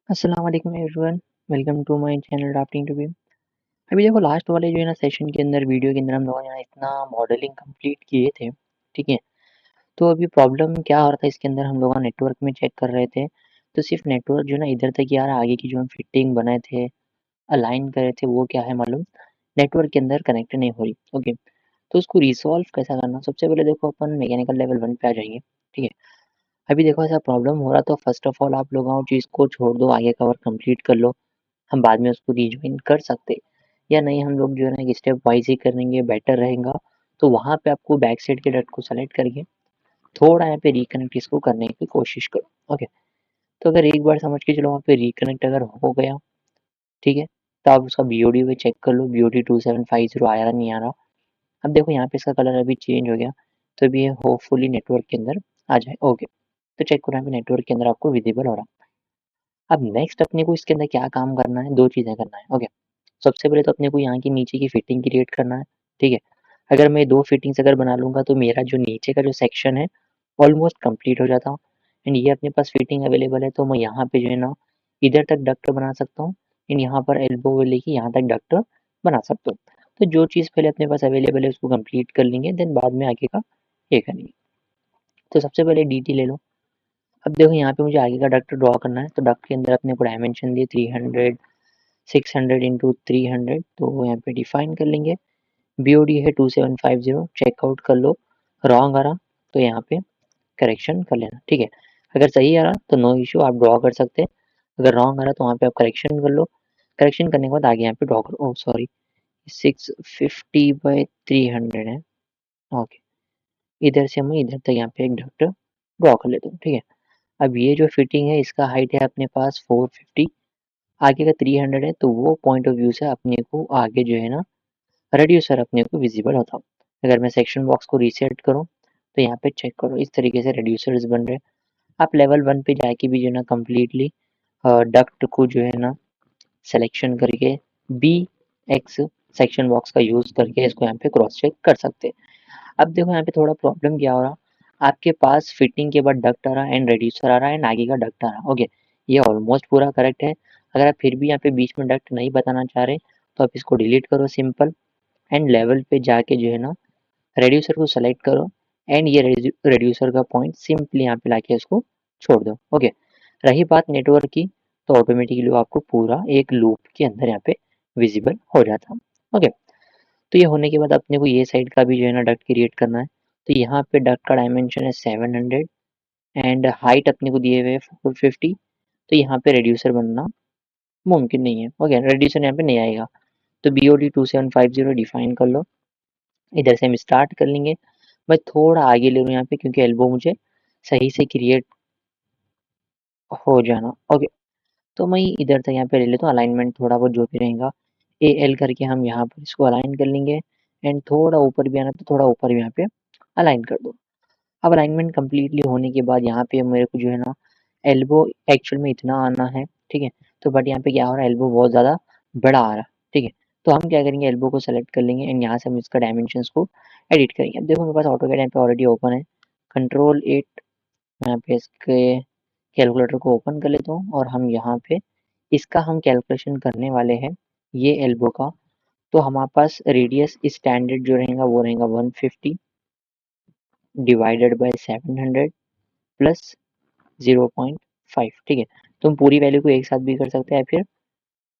अस्सलाम वालेकुम everyone. Welcome to my channel drafting to be. अभी देखो लास्ट वाले जो है ना सेशन के अंदर वीडियो के अंदर हम लोगों ने इतना मॉडलिंग कंप्लीट किए थे, ठीक है। तो अभी प्रॉब्लम क्या हो रहा था इसके अंदर हम लोग नेटवर्क में चेक कर रहे थे, तो सिर्फ नेटवर्क जो है ना इधर तक ही आ रहा, आगे की जो हम फिटिंग बनाए थे, अलाइन करे थे वो क्या है मालूम, नेटवर्क के अंदर कनेक्ट नहीं हो रही। ओके, तो उसको रिसॉल्व कैसा करना, सबसे पहले देखो अपन मैकेनिकल लेवल 1 पे आ जाएंगे, ठीक है। अभी देखो ऐसा प्रॉब्लम हो रहा तो फर्स्ट ऑफ ऑल आप लोग चीज़ को छोड़ दो, आगे का वर्क कंप्लीट कर लो, हम बाद में उसको रिजॉइन कर सकते, या नहीं हम लोग जो है ना एक स्टेप वाइज ही करेंगे बेटर रहेगा। तो वहाँ पे आपको बैक साइड के डट को सेलेक्ट करके थोड़ा यहाँ पे रिकनेक्ट इसको करने की कोशिश करो। ओके, तो अगर एक बार समझ के चलो वहाँ पे रिकनेक्ट अगर हो गया, ठीक है, तो आप उसका बीओडी पे चेक कर लो, बीओडी 2750 आया नहीं आ रहा। अब देखो यहाँ पे इसका कलर अभी चेंज हो गया, तो अभी ये होपफुली नेटवर्क के अंदर आ जाए। ओके, तो चेक करो यहाँ पे नेटवर्क के अंदर आपको विजिबल हो रहा। अब नेक्स्ट अपने को इसके अंदर क्या काम करना है, दो चीजें करना है। ओके, सबसे पहले तो अपने को यहाँ की नीचे की फिटिंग क्रिएट करना है, ठीक है। अगर मैं 2 फिटिंग्स अगर बना लूँगा तो मेरा जो नीचे का जो सेक्शन है ऑलमोस्ट कंप्लीट हो जाता। एंड ये अपने पास फिटिंग अवेलेबल है, तो मैं यहाँ पे जो है ना इधर तक डक्ट बना सकता हूँ, एंड यहाँ पर एल्बो लेके यहाँ तक डक्ट बना सकता हूँ। तो जो चीज़ पहले अपने पास अवेलेबल है उसको कंप्लीट कर लेंगे, देन बाद में आगे का ये करेंगे। तो सबसे पहले डीटी ले लो। अब देखो यहाँ पे मुझे आगे का डक्ट ड्रॉ करना है, तो डक्ट के अंदर अपने को डायमेंशन दिए 300 600 इंटू 300, तो यहाँ पे डिफाइन कर लेंगे। बीओडी है 2750, चेकआउट कर लो। रॉन्ग आ रहा तो यहाँ पे करेक्शन कर लेना, ठीक है। अगर सही आ रहा तो नो इश्यू, आप ड्रॉ कर सकते हैं। अगर रॉन्ग आ रहा तो वहाँ पे आप करेक्शन कर लो। करेक्शन करने के बाद आगे यहाँ पे ड्रॉ करो। ओह सॉरी, 650/300 है। ओके, इधर से मैं इधर तक यहाँ पे एक डक्ट ड्रॉ कर लेता हूँ, ठीक है। अब ये जो फिटिंग है इसका हाइट है अपने पास 450, आगे का 300 है, तो वो पॉइंट ऑफ व्यू से अपने को आगे जो है ना रेड्यूसर अपने को विजिबल होता। अगर मैं सेक्शन बॉक्स को रीसेट करूँ तो यहाँ पे चेक करो इस तरीके से रेड्यूसर्स बन रहे हैं। आप लेवल 1 पे जाके भी जो है ना कम्प्लीटली डक्ट को जो है ना सिलेक्शन करके बी एक्स सेक्शन बॉक्स का यूज करके इसको यहाँ पे क्रॉस चेक कर सकते हैं। अब देखो यहाँ पे थोड़ा प्रॉब्लम क्या हो रहा, आपके पास फिटिंग के बाद डक्ट आ रहा एंड रेड्यूसर आ रहा है एंड आगे का डक्ट आ रहा। ओके, ये ऑलमोस्ट पूरा करेक्ट है। अगर आप फिर भी यहाँ पे बीच में डक्ट नहीं बताना चाह रहे तो आप इसको डिलीट करो सिंपल, एंड लेवल पे जाके जो है ना रेड्यूसर को सेलेक्ट करो, एंड ये रेड्यूसर का पॉइंट सिंपली यहाँ पे लाके इसको छोड़ दो। ओके, रही बात नेटवर्क की, तो ऑटोमेटिकली वो आपको पूरा एक लूप के अंदर यहाँ पे विजिबल हो जाता। ओके, तो ये होने के बाद अपने को ये साइड का भी जो है ना डक्ट क्रिएट करना है। तो यहाँ पे डक्ट का डायमेंशन है 700 एंड हाइट अपने को दिए हुए है 450, तो यहाँ पे रेड्यूसर बनना मुमकिन नहीं है। ओके, रेड्यूसर यहाँ पे नहीं आएगा, तो BOD 2750 डिफाइन कर लो। इधर से हम स्टार्ट कर लेंगे। मैं थोड़ा आगे ले लूँ यहाँ पे क्योंकि एल्बो मुझे सही से क्रिएट हो जाना। ओके, तो मैं इधर तक यहाँ पे ले लेता हूँ, अलाइनमेंट थोड़ा बहुत जो भी रहेगा AL करके हम यहाँ पर इसको अलाइन कर लेंगे, एंड थोड़ा ऊपर भी आना तो थोड़ा ऊपर भी यहाँ पे अलाइन कर दो। अब अलाइनमेंट कम्प्लीटली होने के बाद यहाँ पे मेरे को जो है ना एल्बो एक्चुअल में इतना आना है, ठीक है। तो बट यहाँ पे क्या हो रहा है, एल्बो बहुत ज़्यादा बड़ा आ रहा है, ठीक है। तो हम क्या करेंगे, एल्बो को सेलेक्ट कर लेंगे एंड यहाँ से हम इसका डायमेंशंस को एडिट करेंगे। अब देखो मेरे पास ऑटोकैड यहाँ पे ऑलरेडी ओपन है, कंट्रोल 8, यहाँ पे इसके कैलकुलेटर को ओपन कर लेता हूँ और हम यहाँ पे इसका हम कैलकुलेशन करने वाले हैं ये एल्बो का। तो हमारे पास रेडियस स्टैंडर्ड जो रहेगा वो रहेगा 150 डिवाइडेड बाय 700 प्लस 0.5, ठीक है। तुम पूरी वैल्यू को एक साथ भी कर सकते हैं, फिर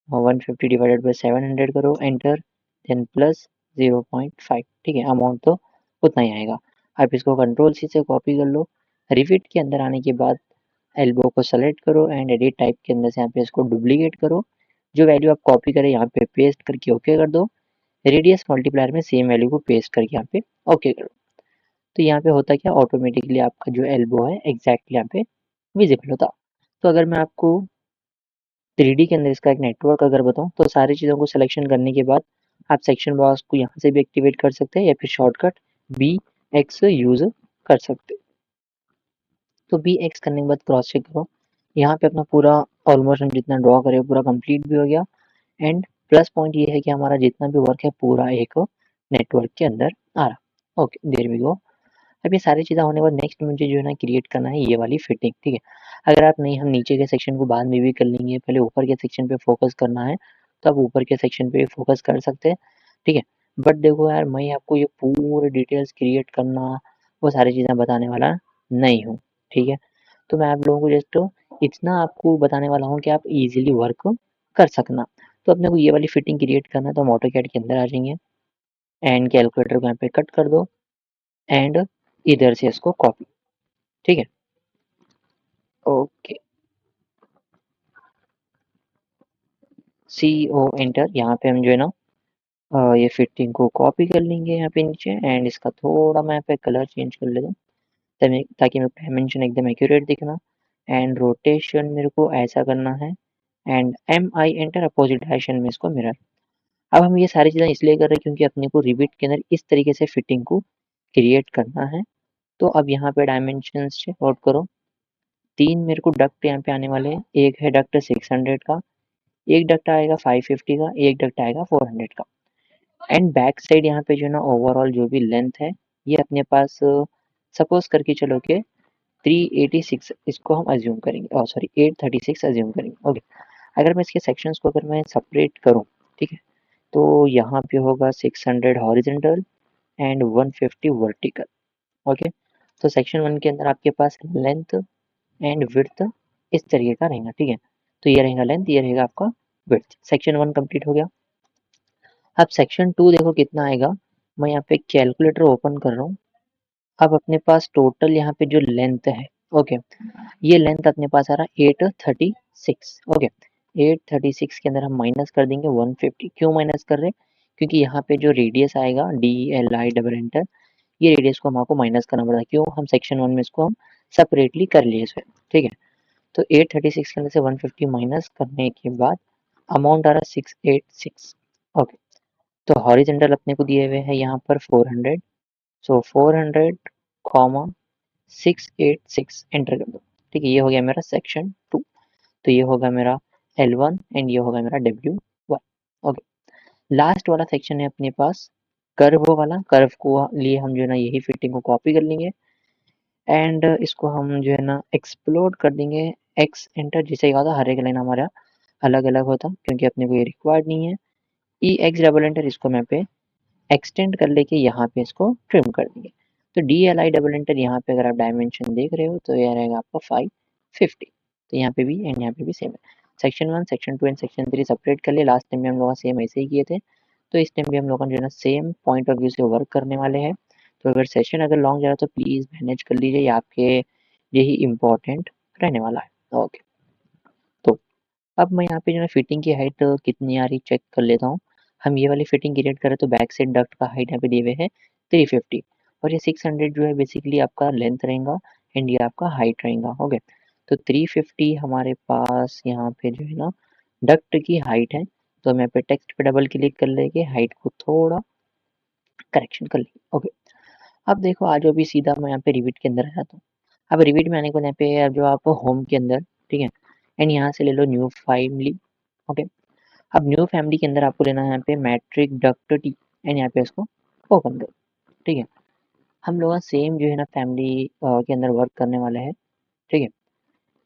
150 डिवाइडेड बाय 700 करो एंटर, देन प्लस 0.5, ठीक है। अमाउंट तो उतना ही आएगा। आप इसको कंट्रोल C से कॉपी कर लो। रिविट के अंदर आने के बाद एल्बो को सेलेक्ट करो एंड एडिट टाइप के अंदर से यहाँ पे इसको डुप्लीकेट करो। जो वैल्यू आप कॉपी करें यहाँ पे पेस्ट करके ओके कर दो। रेडियस मल्टीप्लायर में सेम वैल्यू को पेस्ट करके यहाँ पे ओके करो। तो यहाँ पे होता क्या, ऑटोमेटिकली आपका जो एल्बो है एग्जैक्टली यहाँ पे विजिबल होता। तो अगर मैं आपको 3D के अंदर इसका एक नेटवर्क अगर बताऊँ, तो सारी चीज़ों को सिलेक्शन करने के बाद आप सेक्शन बॉक्स को यहाँ से भी एक्टिवेट कर सकते हैं या फिर शॉर्टकट BX यूज कर सकते हैं। तो BX करने के बाद क्रॉस चेक करो, यहाँ पे अपना पूरा ऑलमोस्ट हम जितना ड्रॉ करे पूरा कंप्लीट भी हो गया। एंड प्लस पॉइंट ये है कि हमारा जितना भी वर्क है पूरा एक नेटवर्क के अंदर आ रहा। Okay, there we go. अब ये सारी चीज़ें होने के बाद नेक्स्ट मुझे जो है ना क्रिएट करना है ये वाली फिटिंग, ठीक है। अगर आप नहीं हम नीचे के सेक्शन को बाद में भी कर लेंगे, पहले ऊपर के सेक्शन पे फ़ोकस करना है, तो आप ऊपर के सेक्शन पे फ़ोकस कर सकते हैं, ठीक है। बट देखो यार मैं आपको ये पूरे डिटेल्स क्रिएट करना, वो सारी चीज़ें बताने वाला नहीं हूँ, ठीक है। तो मैं आप लोगों को जस्ट इतना आपको बताने वाला हूँ कि आप ईज़िली वर्क कर सकना। तो अपने को ये वाली फिटिंग क्रिएट करना है तो हम ऑटोकैड के अंदर आ जाएँगे एंड कैलकुलेटर को यहाँ पे कट कर दो एंड इधर से इसको कॉपी, ठीक है। ओके, CO एंटर, यहाँ पे हम जो है ना ये फिटिंग को कॉपी कर लेंगे यहाँ पे नीचे एंड इसका थोड़ा मैं यहाँ पे कलर चेंज कर लेता हूँ ताकि मेरे को डायमेंशन एकदम एक्यूरेट दिखना एंड रोटेशन मेरे को ऐसा करना है and MI enter opposite direction में इसको मिरर। अब हम ये सारी चीज़ें इसलिए कर रहे हैं क्योंकि अपने को रिविट के अंदर इस तरीके से फिटिंग को क्रिएट करना है। तो अब यहाँ पे डायमेंशंस चेक आउट करो, 3 मेरे को डक्ट यहाँ पे आने वाले हैं, एक है डक्ट 600 का, एक डक्ट आएगा 550 का, एक डक्ट आएगा 400 का एंड बैक साइड यहाँ पे जो है ना ओवरऑल जो भी लेंथ है ये अपने पास सपोज करके चलो कि 386 इसको हम अज्यूम करेंगे, और सॉरी 836 अज्यूम करेंगे, ओके। अगर मैं इसके सेक्शंस को अगर मैं सेपरेट करूँ, ठीक है, तो यहाँ पे होगा 600 हॉरिजॉन्टल एंड 150 वर्टिकल, ओके। तो सेक्शन 1 के अंदर आपके पास लेंथ एंड विड्थ इस तरीके का रहेगा, ठीक है। तो ये रहेगा लेंथ, ये रहेगा आपका विड्थ। सेक्शन 1 कंप्लीट हो गया। अब सेक्शन 2 देखो कितना आएगा, मैं यहाँ पे कैलकुलेटर ओपन कर रहा हूँ। अब अपने पास टोटल यहाँ पे जो लेंथ है, ओके, ये लेंथ अपने पास आ रहा है 836, ओके। 836 के अंदर हम माइनस कर देंगे 150। क्यों माइनस कर रहे हैं? क्योंकि यहाँ पे जो रेडियस आएगा DLI डबल एंटर, ये रेडियस को हमको माइनस करना पड़ता है। क्यों? हम सेक्शन 1 में इसको हम सेपरेटली कर लिए इसे, ठीक है। तो 836 के अंदर से 150 माइनस करने के बाद अमाउंट आ रहा है 686, ओके। तो हॉरिजॉन्टल अपने को दिए हुए हैं यहाँ पर 400, सो 400 कॉमा 686 एंटर कर दो, ठीक है। ये हो गया मेरा सेक्शन 2। तो ये होगा मेरा L1 एंड ये होगा मेरा W1, ओके। लास्ट वाला सेक्शन है अपने पास कर्व वाला, कर्व को लिए हम जो है ना यही फिटिंग को कॉपी कर लेंगे एंड इसको हम जो है ना एक्सप्लोड कर देंगे X एंटर, जिससे क्या होता हर एक लाइन हमारा अलग अलग होता क्योंकि अपने को ये रिक्वायर्ड नहीं है। EX डबल एंटर, इसको मैं पे एक्सटेंड कर लेके यहाँ पे इसको ट्रिम कर देंगे। तो DLI डबल एंटर यहाँ पे अगर आप डायमेंशन देख रहे हो तो यह रहेगा आपका 550। तो यहाँ पे भी एंड यहाँ पे भी सेम है। Section 1, section 2 and section 3 separate कर लिए। लास्ट टाइम भी हम लोग सेम ऐसे ही किए थे, तो इस टाइम भी हम लोग जो है ना सेम पॉइंट ऑफ व्यू से वर्क करने वाले हैं। तो अगर सेशन अगर लॉन्ग जा रहा है तो प्लीज़ मैनेज कर लीजिए, ये आपके लिए ही इम्पोर्टेंट रहने वाला है, ओके। तो अब मैं यहाँ पे जो है फिटिंग की हाइट कितनी आ रही चेक कर लेता हूँ। हम ये वाली फिटिंग क्रिएट करें तो बैक साइड डक्ट का हाइट यहाँ पे दिए हुए है 350 और ये 600 जो है बेसिकली आपका लेंथ रहेगा एंड ये आपका हाइट रहेगा, ओके। तो 350 हमारे पास यहाँ पे जो है ना डक्ट की हाइट है, तो मैं पे टेक्स्ट पे डबल क्लिक कर लेके हाइट को थोड़ा करेक्शन कर ली, ओके। अब देखो आज अभी सीधा मैं यहाँ पे रिविट के अंदर आ जाता हूँ। अब रिविट में आने के बाद यहाँ पे अब जो आप होम के अंदर, ठीक है, एंड यहाँ से ले लो न्यू फैमिली, ओके। अब न्यू फैमिली के अंदर आपको लेना है यहाँ पे मैट्रिक डक्ट टी एंड यहाँ पे इसको ओपन करो, ठीक है। हम लोग सेम जो है ना फैमिली के अंदर वर्क करने वाले हैं, ठीक है।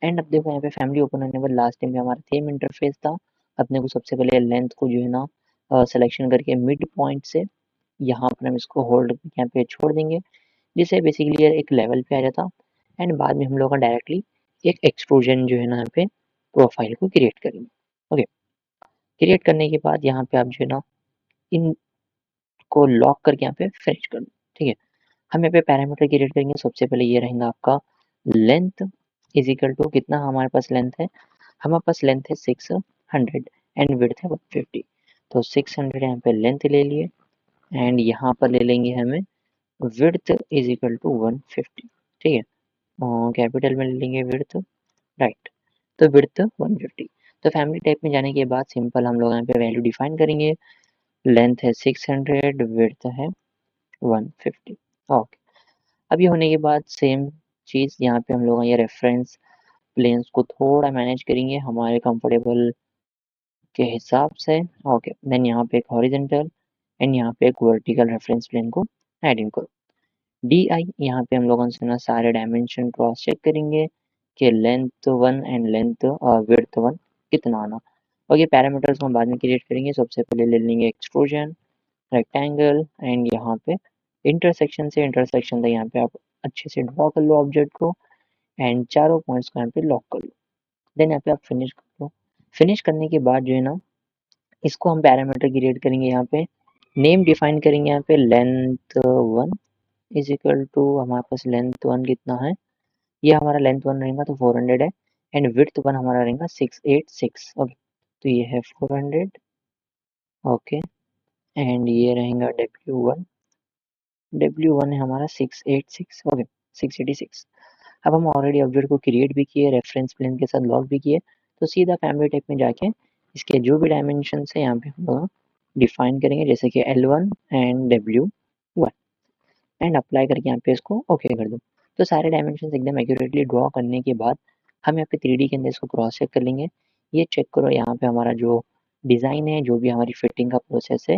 एंड अब देखो यहाँ पे फैमिली ओपन होने के बाद लास्ट टाइम में हमारा सेम इंटरफेस था। अपने को सबसे पहले लेंथ को जो है ना सिलेक्शन करके मिड पॉइंट से यहाँ पर हम इसको होल्ड यहाँ पे छोड़ देंगे, जिससे बेसिकली एक लेवल पे आ जाता एंड बाद में हम लोग का डायरेक्टली एक एक्सट्रूजन जो है ना यहाँ पे प्रोफाइल को क्रिएट करेंगे, ओके। क्रिएट करने के बाद यहाँ पे आप जो है ना इनको लॉक करके यहाँ पे फिनिश कर दो, ठीक है। हम यहाँ पे पैरामीटर क्रिएट करेंगे। सबसे पहले ये रहेगा आपका लेंथ इज इक्वल टू कितना हमारे पास लेंथ है, हमारे पास लेंथ है 600 एंड विड्थ है 150। तो 600 यहाँ पे लेंथ ले लिए एंड यहाँ पर ले लेंगे हमें विड्थ इज इक्वल टू 150, ठीक है। कैपिटल में ले लेंगे विड्थ, राइट। तो विड्थ 150। तो फैमिली टाइप में जाने के बाद सिंपल हम लोग यहाँ पे वैल्यू डिफाइन करेंगे। लेंथ है 600, विड्थ है 150, ओके। अब ये होने के बाद सेम चीज़ यहाँ पे हम लोग ये रेफरेंस प्लेन्स को थोड़ा मैनेज करेंगे हमारे कंफर्टेबल के हिसाब से, ओके। देन यहाँ पे एक हॉरिजॉन्टल एंड यहाँ पे एक वर्टिकल रेफरेंस प्लेन को ऐड इन करो। DI यहाँ पे हम लोगों से ना सारे डायमेंशन क्रॉस चेक करेंगे कि लेंथ 1 एंड लेंथ और विड्थ 1 कितना आना। और ये पैरामीटर्स को हम बाद में क्रिएट करेंगे। सबसे पहले ले लेंगे एक्सट्रूजन, रेक्टेंगल एंड यहाँ पे इंटरसेक्शन से इंटरसेक्शन तक यहाँ पे आप अच्छे से ड्रॉ कर लो ऑब्जेक्ट को एंड चारों पॉइंट्स को यहाँ पे लॉक कर लो। देन यहाँ पे आप फिनिश कर लो। फिनिश करने के बाद जो है ना इसको हम पैरामीटर क्रिएट करेंगे। यहाँ पे नेम डिफाइन करेंगे। यहाँ पे लेंथ 1 इज इक्वल टू हमारे पास लेंथ 1 कितना है, ये हमारा लेंथ 1 रहेगा तो 400 है एंड विड्थ 1 हमारा रहेगा 686। ओके, तो ये है 400। ओके, एंड ये रहेगा W1। W1 है हमारा 686। ओके, 686। अब हम ऑलरेडी ऑब्जेक्ट को क्रिएट भी किए, रेफरेंस प्लेन के साथ लॉक भी किए, तो सीधा फैमिली टाइप में जाके इसके जो भी डायमेंशन है यहाँ पे हम लोग डिफाइन करेंगे, जैसे कि L1 and W1 and apply करके यहाँ पे इसको ओके कर दो। तो सारे डायमेंशन एकदम एक्यूरेटली ड्रॉ करने के बाद हम यहाँ पे 3D के अंदर इसको क्रॉस चेक कर लेंगे। ये चेक करो यहाँ पे हमारा जो डिज़ाइन है, जो भी हमारी फिटिंग का प्रोसेस है,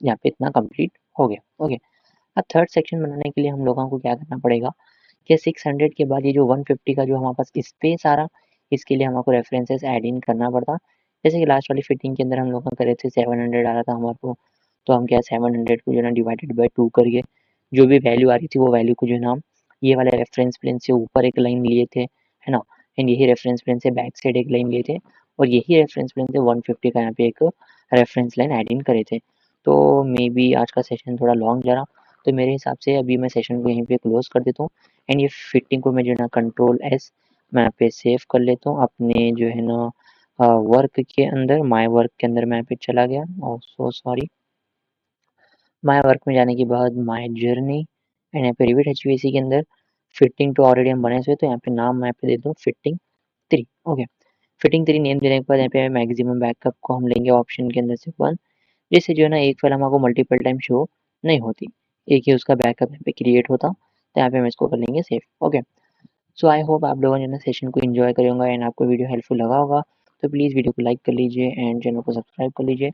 यहाँ पे इतना कंप्लीट हो गया। ओके, अब थर्ड सेक्शन बनाने के लिए हम लोगों को क्या करना पड़ेगा कि 600 के बाद ये जो 150 का जो हमारे पास स्पेस आ रहा, इसके लिए हमको रेफरेंसेस ऐड इन करना पड़ता। जैसे कि लास्ट वाली फिटिंग के अंदर हम लोग करे थे 700 आ रहा था हमारे को, तो हम क्या 700 को जो है ना डिवाइडेड बाय 2 करके जो भी वैल्यू आ रही थी वो वैल्यू को जो है ना ये वाले रेफरेंस प्लेन से ऊपर एक लाइन लिए थे, है ना, एंड यही रेफरेंस प्लेन से बैक साइड एक लाइन लिए थे और यही रेफरेंस प्लेन से 150 का यहाँ पे एक रेफरेंस लाइन ऐड इन करे थे। तो मे बी आज का सेशन थोड़ा लॉन्ग जा रहा, तो मेरे हिसाब से अभी मैं सेशन को यहीं पे क्लोज कर देता हूँ एंड ये फिटिंग को मैं जो है ना Ctrl+S मैं यहाँ पे सेव कर लेता हूँ अपने जो है ना वर्क के अंदर, माय वर्क के अंदर मैं यहाँ पे चला गया और सो सॉरी। माय वर्क में जाने के बाद माय जर्नी एंड यहाँ पे रिविट HVAC के अंदर फिटिंग तो ऑलरेडी हम बने हुए, तो यहाँ पे नाम मैं यहाँ पे दे दूँ फिटिंग 3। ओके, फिटिंग 3 नेम देने के बाद यहाँ पे मैक्सिमम बैकअप को हम लेंगे ऑप्शन के अंदर से 1, जिससे जो है ना एक फाइल हमको मल्टीपल टाइम शो नहीं होती, एक ही उसका बैकअप यहाँ पे क्रिएट होता, तो यहाँ पे हम इसको कर लेंगे save. Okay, so I hope आप लोगों ने ना सेशन को एंजॉय करे होंगे एंड आपको वीडियो हेल्पफुल लगा होगा, तो प्लीज़ वीडियो को लाइक कर लीजिए एंड चैनल को सब्सक्राइब कर लीजिए।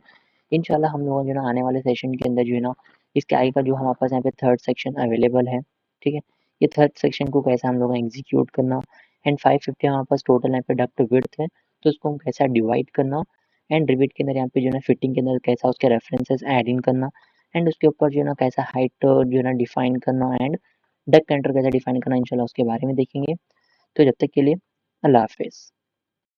इंशाल्लाह हम लोग जो है ना आने वाले सेशन के अंदर जो है ना इसके आगे का जो हमारे पास यहाँ पे थर्ड सेक्शन अवेलेबल है, ठीक है, ये थर्ड सेक्शन को कैसा हम लोग एग्जीक्यूट करना एंड 550 हमारे पास टोटल यहाँ पे डक्ट विड्थ है, तो उसको हम कैसा डिवाइड करना एंड रिविट के अंदर यहाँ पे जो है ना फिटिंग के अंदर कैसा उसके रेफरेंसेस ऐड इन करना एंड उसके ऊपर जो है ना कैसा हाइट जो है ना डिफाइन करना एंड डक काउंटर कैसा डिफाइन करना, इंशाल्लाह उसके बारे में देखेंगे। तो जब तक के लिए अल्लाह हाफ़िज़।